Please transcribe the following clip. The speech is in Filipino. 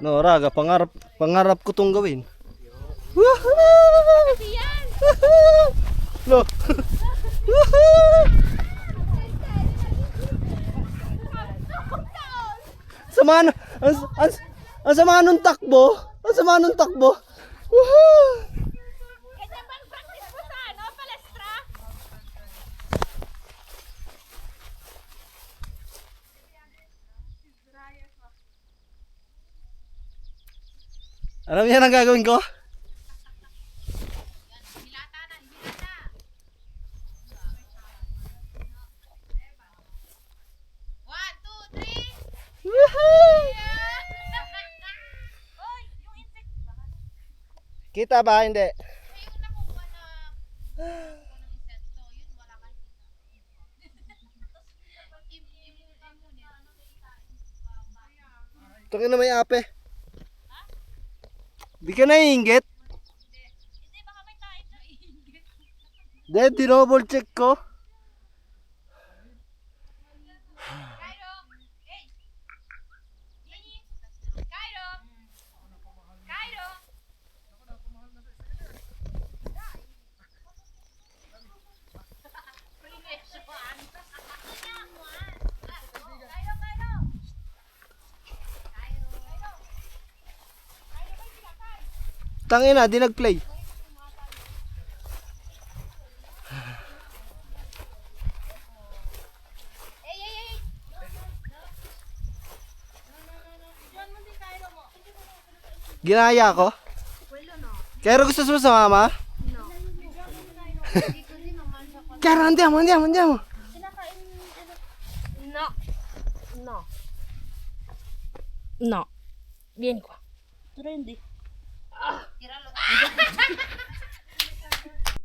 No, Raga, pangarap ko tong gawin. No. Sama na, ang sama nung takbo. Ang sama nung takbo. Kanya bang practice mo sa ano, palestra? Alam niya ang gagawin ko? Hilata na, hilata. One, two, three. Oy, yung insect ba? Kita ba? Hindi. Yung nakukuha na ng insekto, yun wala kang Ito ka na may ape. Di ka naiinggit? Hindi, baka may tayo na iingit. Hindi, dinouble check ko. Cairo! Hey! Cairo! Cairo! Tangina, di nag-play. Ginaya ko? Kaya gusto mo sa mama? Kaya andiamo. No. No. No. Vieni qua. Prendi. Tiralo.